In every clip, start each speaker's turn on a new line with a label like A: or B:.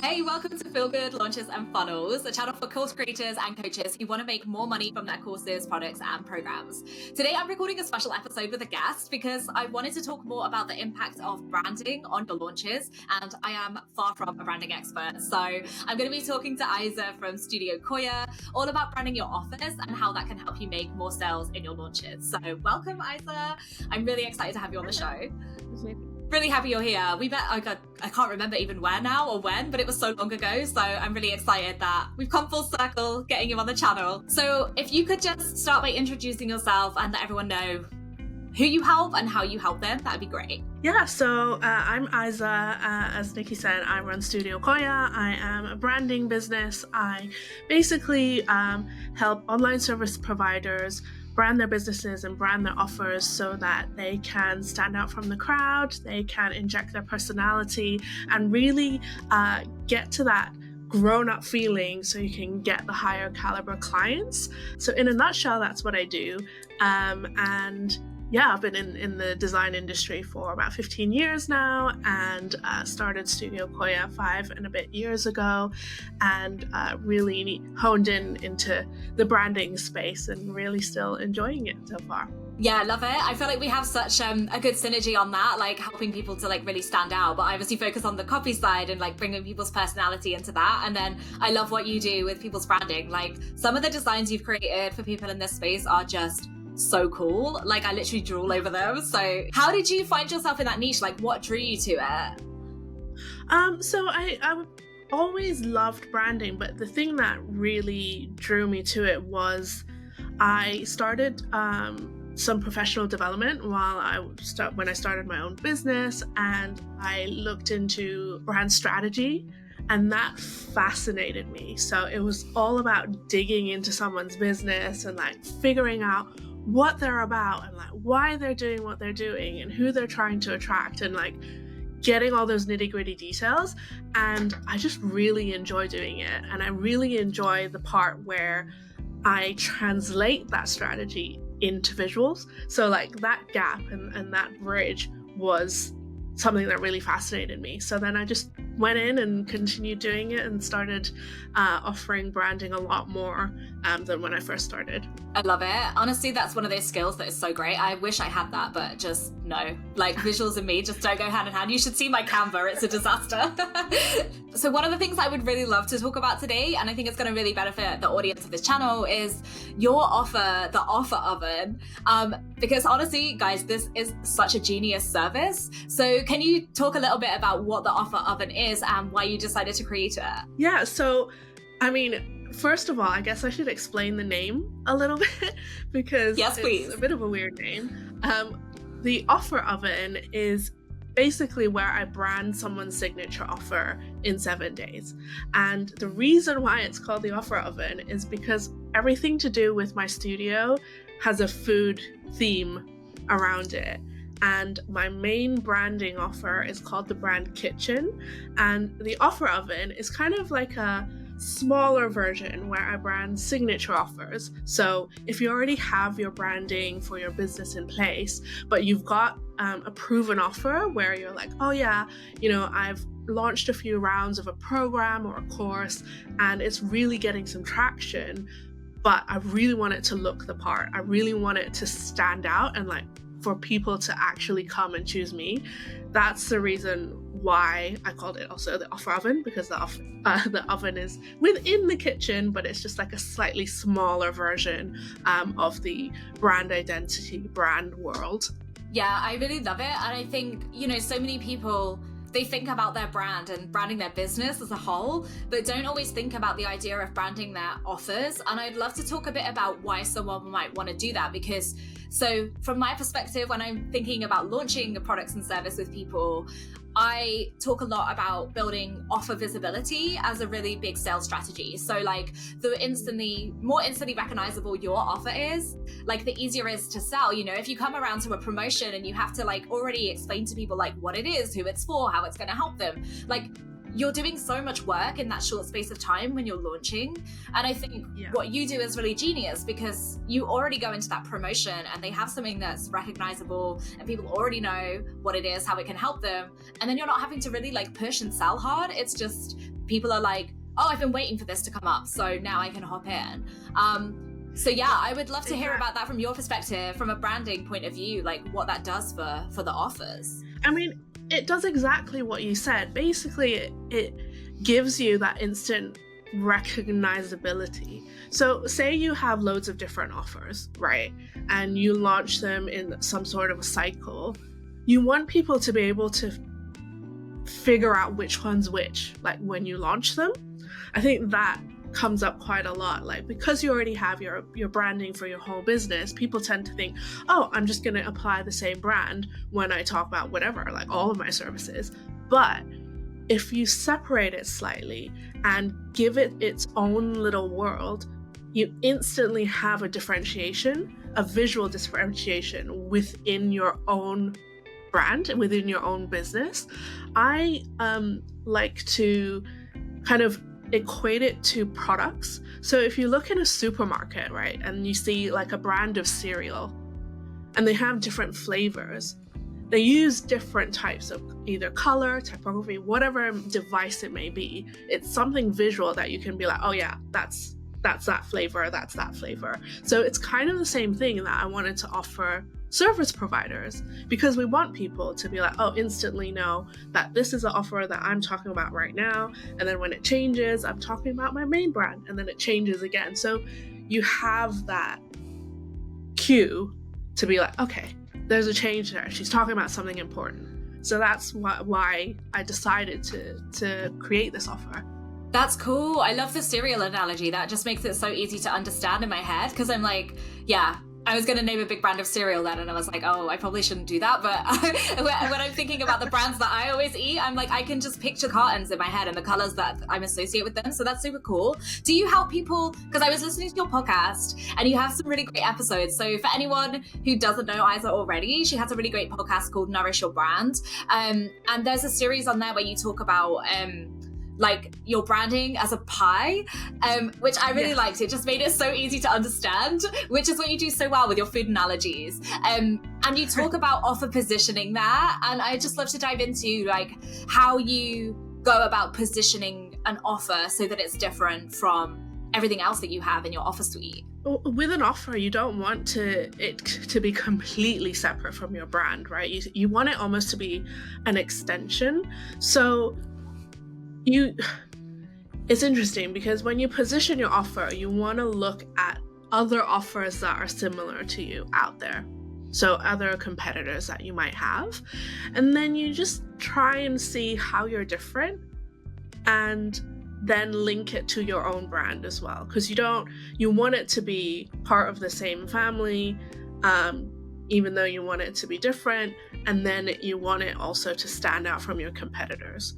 A: Hey, welcome to Feel Good Launches and Funnels, a channel for course creators and coaches who want to make more money from their courses, products, and programs. Today, I'm recording a special episode with a guest because I wanted to talk more about the impact of branding on your launches, and I am far from a branding expert. So I'm going to be talking to Aiza from Studio Coya, all about branding your offers and how that can help you make more sales in your launches. So welcome, Aiza. I'm really excited to have you on the show. Really happy you're here. We met, I can't remember even where now or when, but it was so long ago. So I'm really excited that we've come full circle getting you on the channel. So if you could just start by introducing yourself and let everyone know who you help and how you help them, that'd be great.
B: Yeah, so I'm Aiza. As Nikki said, I run Studio Coya. I am a branding business. I basically help online service providers brand their businesses and brand their offers so that they can stand out from the crowd, they can inject their personality and really get to that grown-up feeling so you can get the higher caliber clients. So in a nutshell, that's what I do. And yeah, I've been in the design industry for about 15 years now and started Studio Coya 5 and a bit years ago and really honed into the branding space and really still enjoying it so far.
A: Yeah, I love it. I feel like we have such a good synergy on that, like helping people to like really stand out, but I obviously focus on the copy side and like bringing people's personality into that. And then I love what you do with people's branding. Like some of the designs you've created for people in this space are just so cool. Like I literally drool over them. So how did you find yourself in that niche? Like what drew you to it?
B: So I always loved branding, but the thing that really drew me to it was I started some professional development when I started my own business, and I looked into brand strategy, and that fascinated me. So it was all about digging into someone's business and like figuring out what they're about and like why they're doing what they're doing and who they're trying to attract and like getting all those nitty-gritty details. And I just really enjoy doing it. And I really enjoy the part where I translate that strategy into visuals. So like that gap and that bridge was something that really fascinated me. So then I just went in and continued doing it and started offering branding a lot more than when I first started.
A: I love it. Honestly, that's one of those skills that is so great. I wish I had that, but just no. Like visuals and me just don't go hand in hand. You should see my Canva. It's a disaster. So one of the things I would really love to talk about today, and I think it's going to really benefit the audience of this channel, is your offer, the offer oven. Because honestly, guys, this is such a genius service. So can you talk a little bit about what the offer oven is and why you decided to create it?
B: Yeah, so I mean, first of all, I guess I should explain the name a little bit because it's a bit of a weird name. The offer oven is basically where I brand someone's signature offer in 7 days. And the reason why it's called the offer oven is because everything to do with my studio has a food theme around it. And my main branding offer is called the Brand Kitchen. And the offer oven is kind of like a smaller version where I brand signature offers. So if you already have your branding for your business in place, but you've got a proven offer where you're like, oh yeah, you know, I've launched a few rounds of a program or a course and it's really getting some traction, but I really want it to look the part. I really want it to stand out and like for people to actually come and choose me. That's the reason why I called it also the offer oven, because the oven is within the kitchen, but it's just like a slightly smaller version of the brand identity, brand world.
A: Yeah, I really love it. And I think, you know, so many people, they think about their brand and branding their business as a whole, but don't always think about the idea of branding their offers. And I'd love to talk a bit about why someone might want to do that, because so from my perspective, when I'm thinking about launching a products and service with people, I talk a lot about building offer visibility as a really big sales strategy. So like the more instantly recognizable your offer is, like the easier it is to sell. You know, if you come around to a promotion and you have to like already explain to people like what it is, who it's for, how it's going to help them, like you're doing so much work in that short space of time when you're launching. And I think what you do is really genius because you already go into that promotion and they have something that's recognizable and people already know what it is, how it can help them. And then you're not having to really like push and sell hard. It's just people are like, oh, I've been waiting for this to come up, so now I can hop in. So yeah, I would love to hear about that from your perspective, from a branding point of view, like what that does for the offers.
B: I mean, it does exactly what you said. Basically, it gives you that instant recognizability. So say you have loads of different offers, right? And you launch them in some sort of a cycle. You want people to be able to figure out which one's which, like when you launch them. I think that comes up quite a lot, like because you already have your branding for your whole business, people tend to think, oh, I'm just going to apply the same brand when I talk about whatever, like all of my services. But if you separate it slightly and give it its own little world, you instantly have a differentiation, a visual differentiation within your own brand, within your own business. I like to kind of equate it to products. So if you look in a supermarket, right, and you see like a brand of cereal and they have different flavors, they use different types of either color, typography, whatever device it may be. It's something visual that you can be like, oh yeah, that's that flavor, that's that flavor. So it's kind of the same thing that I wanted to offer service providers, because we want people to be like, oh, instantly know that this is an offer that I'm talking about right now, and then when it changes, I'm talking about my main brand, and then it changes again. So you have that cue to be like, okay, there's a change there, she's talking about something important. So that's why I decided to create this offer.
A: That's cool. I love the cereal analogy. That just makes it so easy to understand in my head, because I'm like, yeah, I was going to name a big brand of cereal then, and I was like, oh, I probably shouldn't do that. But when I'm thinking about the brands that I always eat, I'm like, I can just picture cartons in my head and the colors that I'm associate with them. So that's super cool. Do you help people? Because I was listening to your podcast and you have some really great episodes. So for anyone who doesn't know Aiza already, she has a really great podcast called Nourish Your Brand. And there's a series on there where you talk about like your branding as a pie, which I really liked. It just made it so easy to understand, which is what you do so well with your food analogies. And you talk about offer positioning there, and I just love to dive into like how you go about positioning an offer so that it's different from everything else that you have in your offer suite.
B: With an offer, you don't want it to be completely separate from your brand, right? You want it almost to be an extension. So it's interesting because when you position your offer, you want to look at other offers that are similar to you out there. So other competitors that you might have. And then you just try and see how you're different and then link it to your own brand as well. Because you want it to be part of the same family, even though you want it to be different. And then you want it also to stand out from your competitors.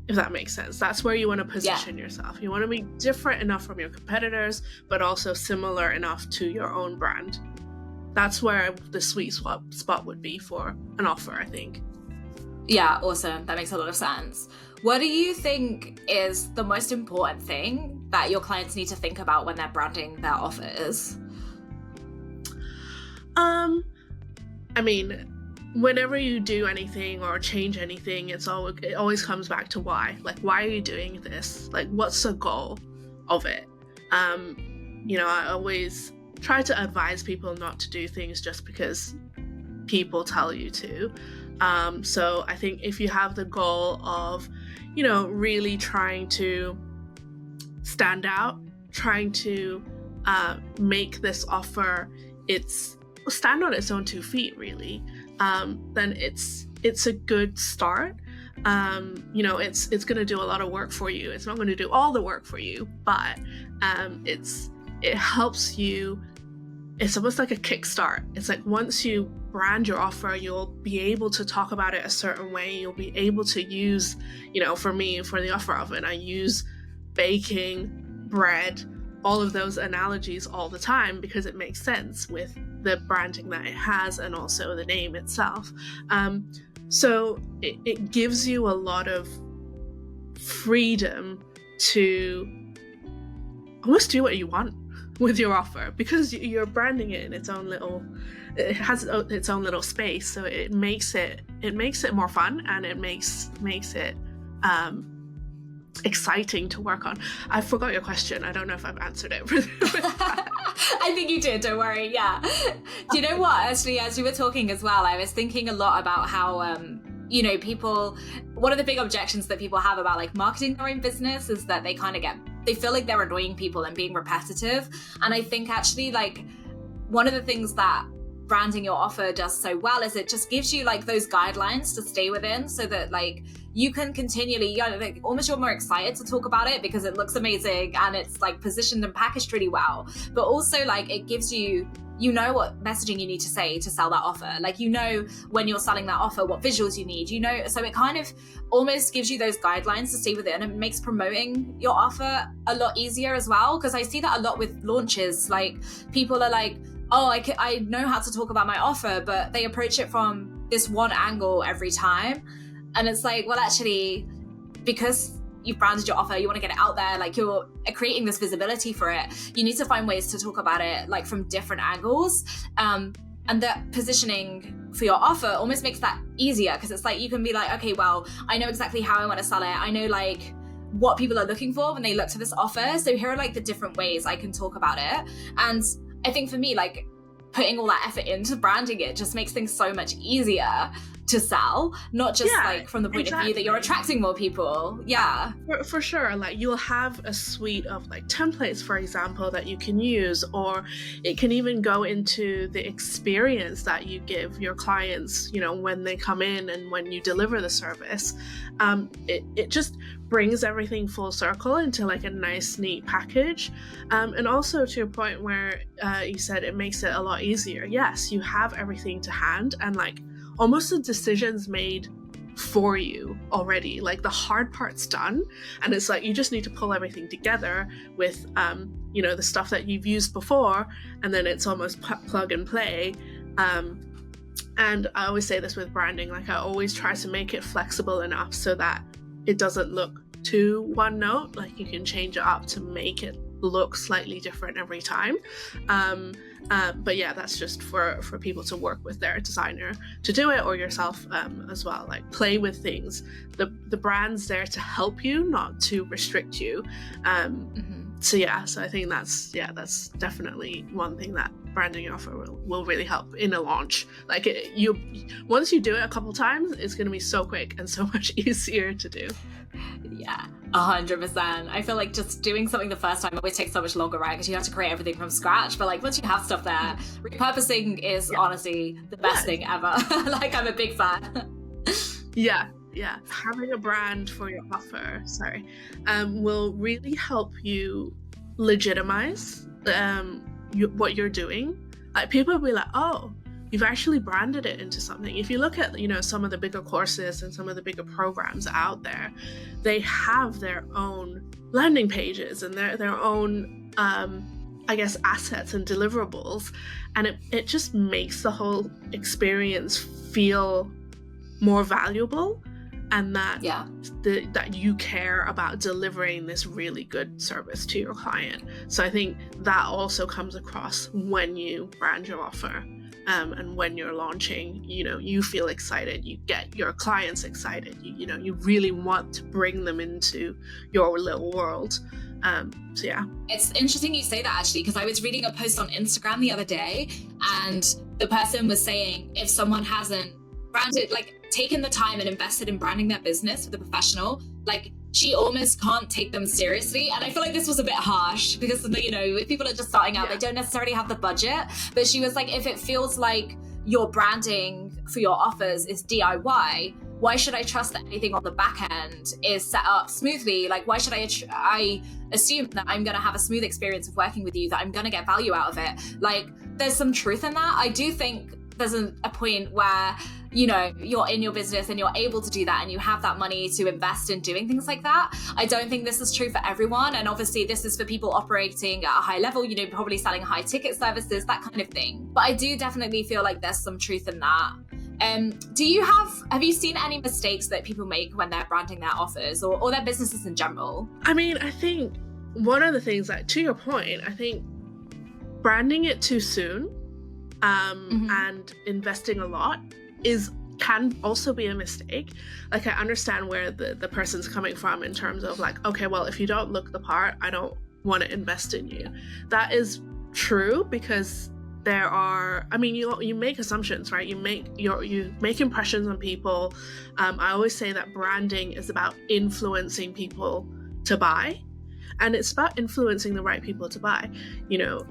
B: If that makes sense. That's where you want to position yourself. You want to be different enough from your competitors, but also similar enough to your own brand. That's where the sweet spot would be for an offer, I think.
A: Yeah, awesome. That makes a lot of sense. What do you think is the most important thing that your clients need to think about when they're branding their offers?
B: I mean, whenever you do anything or change anything, it always comes back to why. Like, why are you doing this? Like, what's the goal of it? I always try to advise people not to do things just because people tell you to. So I think if you have the goal of, really trying to stand out, trying to make this offer stand on its own 2 feet, really, then it's a good start. It's going to do a lot of work for you. It's not going to do all the work for you, but it helps you. It's almost like a kickstart. It's like once you brand your offer, you'll be able to talk about it a certain way. You'll be able to use, for me, for the offer oven, I use baking, bread, all of those analogies all the time because it makes sense with the branding that it has and also the name itself. So it gives you a lot of freedom to almost do what you want with your offer because you're branding it in it has its own little space. So it makes it more fun, and it makes it exciting to work on. I forgot your question. I don't know if I've answered it.
A: I think you did, don't worry. Yeah. Do you know what? Actually, as you were talking as well, I was thinking a lot about how, people, one of the big objections that people have about like marketing their own business is that they feel like they're annoying people and being repetitive. And I think actually like one of the things that branding your offer does so well is it just gives you like those guidelines to stay within, so that like you can continually, like almost you're more excited to talk about it because it looks amazing and it's like positioned and packaged really well. But also like it gives you, what messaging you need to say to sell that offer. Like, when you're selling that offer, what visuals you need, so it kind of almost gives you those guidelines to stay within, and it makes promoting your offer a lot easier as well. Because I see that a lot with launches. Like people are like, oh, I know how to talk about my offer, but they approach it from this one angle every time. And it's like, well, actually, because you've branded your offer, you want to get it out there, like you're creating this visibility for it, you need to find ways to talk about it like from different angles. And that positioning for your offer almost makes that easier, because it's like you can be like, okay, well, I know exactly how I want to sell it. I know like what people are looking for when they look to this offer. So here are like the different ways I can talk about it. And I think for me, like putting all that effort into branding it just makes things so much easier to sell, not just like from the point of view that you're attracting more people. Yeah,
B: for sure. Like you'll have a suite of like templates, for example, that you can use, or it can even go into the experience that you give your clients, when they come in and when you deliver the service. It just brings everything full circle into like a nice, neat package. And also to your point where you said it makes it a lot easier. Yes, you have everything to hand, and like almost the decisions made for you already. Like the hard part's done, and it's like you just need to pull everything together with the stuff that you've used before, and then it's almost plug and play. And I always say this with branding, like I always try to make it flexible enough so that it doesn't look too one note. Like you can change it up to make it look slightly different every time. But yeah, that's just for people to work with their designer to do it, or yourself as well. Like play with things. The brand's there to help you, not to restrict you. So I think that's definitely one thing that branding your offer will really help in a launch. Like once you do it a couple times, it's going to be so quick and so much easier to do.
A: Yeah, 100%. I feel like just doing something the first time always takes so much longer, right? Because you have to create everything from scratch. But like once you have stuff there, repurposing is honestly the best thing ever. Like I'm a big fan.
B: Yeah. Having a brand for your offer, will really help you legitimize what you're doing. Like people will be like, oh, you've actually branded it into something. If you look at, some of the bigger courses and some of the bigger programs out there, they have their own landing pages and their own, assets and deliverables. And it just makes the whole experience feel more valuable, and that that you care about delivering this really good service to your client. So I think that also comes across when you brand your offer. And when you're launching, you feel excited, you get your clients excited, you really want to bring them into your little world. It's
A: interesting you say that, actually, because I was reading a post on Instagram the other day, and the person was saying if someone hasn't branded, like taken the time and invested in branding their business with a professional, like she almost can't take them seriously. And I feel like this was a bit harsh because, if people are just starting out, they don't necessarily have the budget. But she was like, if it feels like your branding for your offers is DIY, why should I trust that anything on the back end is set up smoothly? Like, why should I assume that I'm going to have a smooth experience of working with you, that I'm going to get value out of it? Like, there's some truth in that. I do think there's a point where you're in your business and you're able to do that and you have that money to invest in doing things like that. I don't think this is true for everyone, and obviously this is for people operating at a high level, probably selling high ticket services, that kind of thing. But I do definitely feel like there's some truth in that. Have you seen any mistakes that people make when they're branding their offers or their businesses in general?
B: I mean, I think one of the things that, to your point, I think branding it too soon and investing a lot is can also be a mistake. Like, I understand where the person's coming from in terms of like, okay, well, if you don't look the part, I don't want to invest in you. That is true, because there are, I mean, you make assumptions, right? You make impressions on people. I always say that branding is about influencing people to buy, and it's about influencing the right people to buy. You know,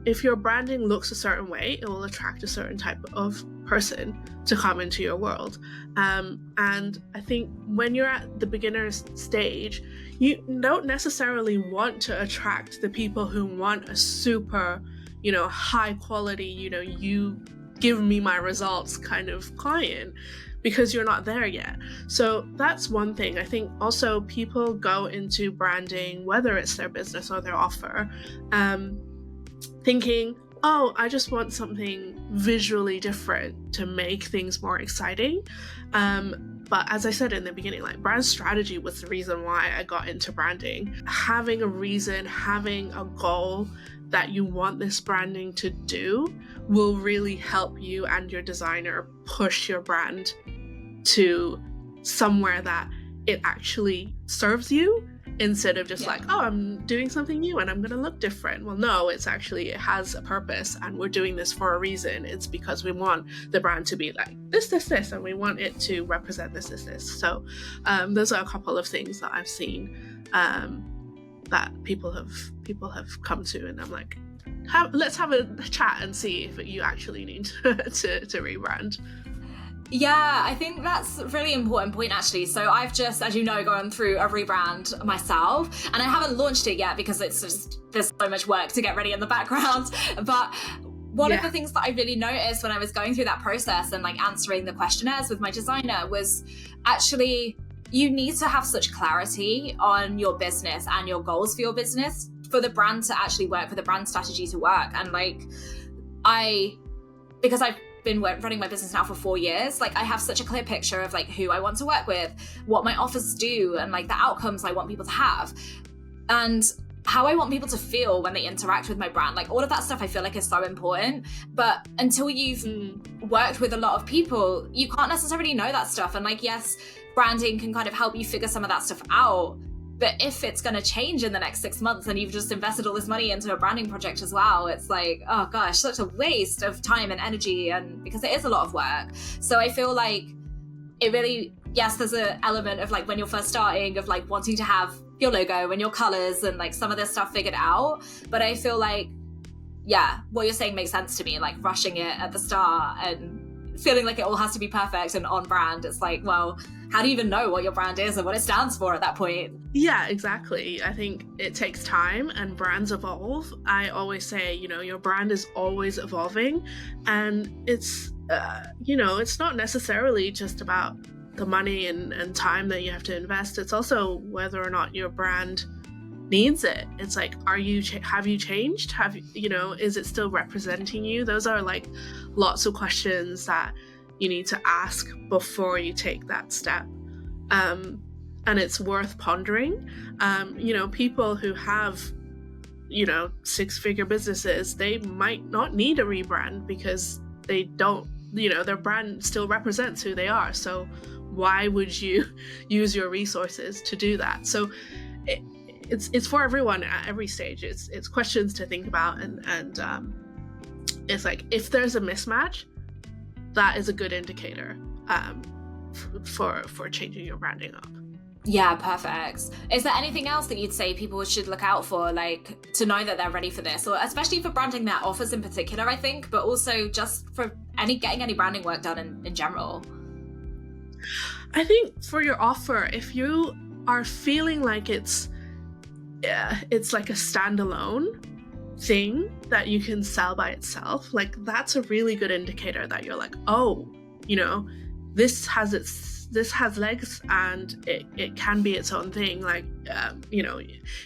B: if your branding looks a certain way, it will attract a certain type of person to come into your world. And I think when you're at the beginner stage, you don't necessarily want to attract the people who want a super, you know, high quality, you know, you give me my results kind of client, because you're not there yet. So that's one thing. I think also people go into branding, whether it's their business or their offer, thinking, oh, I just want something visually different to make things more exciting. But as I said in the beginning, like, brand strategy was the reason why I got into branding. Having a reason, having a goal that you want this branding to do will really help you and your designer push your brand to somewhere that it actually serves you, instead of just like, oh, I'm doing something new and I'm going to look different. Well, no, it has a purpose, and we're doing this for a reason. It's because we want the brand to be like this, and we want it to represent this. So those are a couple of things that I've seen that people have come to, and I'm like, let's have a chat and see if you actually need to rebrand.
A: Yeah, I think that's a really important point, actually. So I've just, as you know, gone through a rebrand myself, and I haven't launched it yet because it's just, there's so much work to get ready in the background. But one of the things that I really noticed when I was going through that process and like answering the questionnaires with my designer was actually, you need to have such clarity on your business and your goals for your business for the brand to actually work, for the brand strategy to work. And like, because I've been running my business now for 4 years, like, I have such a clear picture of like who I want to work with, what my offers do, and like the outcomes I want people to have, and how I want people to feel when they interact with my brand. Like, all of that stuff I feel like is so important, but until you've worked with a lot of people, you can't necessarily know that stuff. And like, yes, branding can kind of help you figure some of that stuff out, but if it's going to change in the next 6 months and you've just invested all this money into a branding project as well, it's like, oh gosh, such a waste of time and energy, and because it is a lot of work. So I feel like it really, yes, there's an element of like when you're first starting of like wanting to have your logo and your colors and like some of this stuff figured out. But I feel like, yeah, what you're saying makes sense to me, like rushing it at the start and feeling like it all has to be perfect and on brand. It's like, well, how do you even know what your brand is and what it stands for at that point?
B: Yeah, exactly. I think it takes time, and brands evolve. I always say, you know, your brand is always evolving, and it's, you know, it's not necessarily just about the money and time that you have to invest. It's also whether or not your brand needs it. It's like, have you changed? You know, is it still representing you? Those are like lots of questions that you need to ask before you take that step. And it's worth pondering. You know, people who have, you know, 6-figure businesses, they might not need a rebrand because they don't, you know, their brand still represents who they are. So why would you use your resources to do that? So it's for everyone at every stage. It's questions to think about, and it's like, if there's a mismatch, that is a good indicator for changing your branding up.
A: Yeah, perfect. Is there anything else that you'd say people should look out for, like, to know that they're ready for this, or especially for branding their offers in particular, I think, but also just for getting any branding work done in general?
B: I think for your offer, if you are feeling like it's like a standalone thing that you can sell by itself, like, that's a really good indicator that you're like, oh, you know, this has legs and it can be its own thing. Like, you know,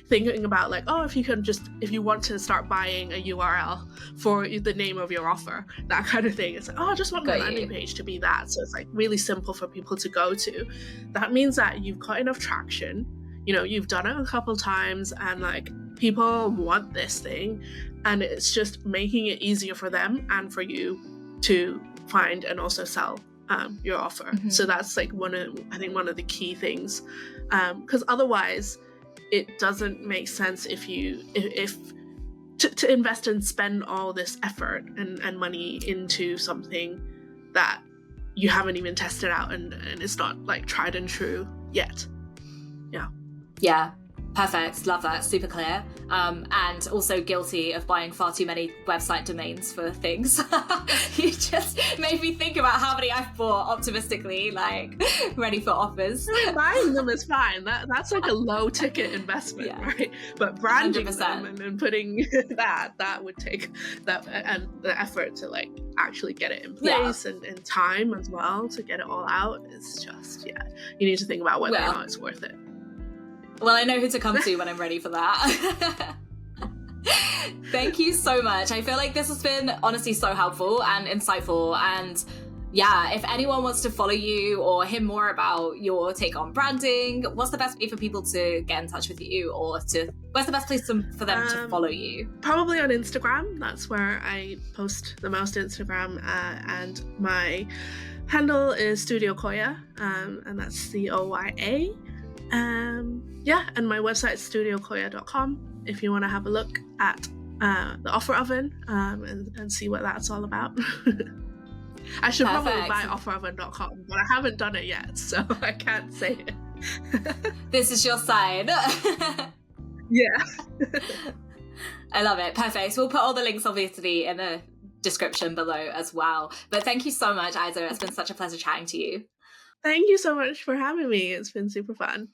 B: thinking about like, oh, if you want to start buying a URL for the name of your offer, that kind of thing. It's like, oh, I just want my landing page to be that. So it's like really simple for people to go to. That means that you've got enough traction. You know, you've done it a couple times and like people want this thing, and it's just making it easier for them and for you to find and also sell your offer. So that's like one of the key things, because otherwise it doesn't make sense if to invest and spend all this effort and money into something that you haven't even tested out and it's not like tried and true yet.
A: Yeah, perfect. Love that. Super clear. And also guilty of buying far too many website domains for things. You just made me think about how many I've bought optimistically, like ready for offers.
B: I mean, buying them is fine. That's like a low ticket investment, right? But branding 100%. Them and putting that would take that and the effort to like actually get it in place and time as well to get it all out. It's just, you need to think about whether or not it's worth it.
A: Well, I know who to come to when I'm ready for that. Thank you so much. I feel like this has been honestly so helpful and insightful. And if anyone wants to follow you or hear more about your take on branding, what's the best way for people to get in touch with you, or where's the best place for them to follow you?
B: Probably on Instagram. That's where I post the most. Instagram, and my handle is Studio Coya, and that's COYA. And my website is studiocoya.com if you want to have a look at the offer oven and see what that's all about. I should probably buy offeroven.com, but I haven't done it yet, so I can't say it.
A: This is your sign.
B: Yeah.
A: I love it. Perfect. We'll put all the links obviously in the description below as well. But thank you so much, Aiza. It's been such a pleasure chatting to you.
B: Thank you so much for having me. It's been super fun.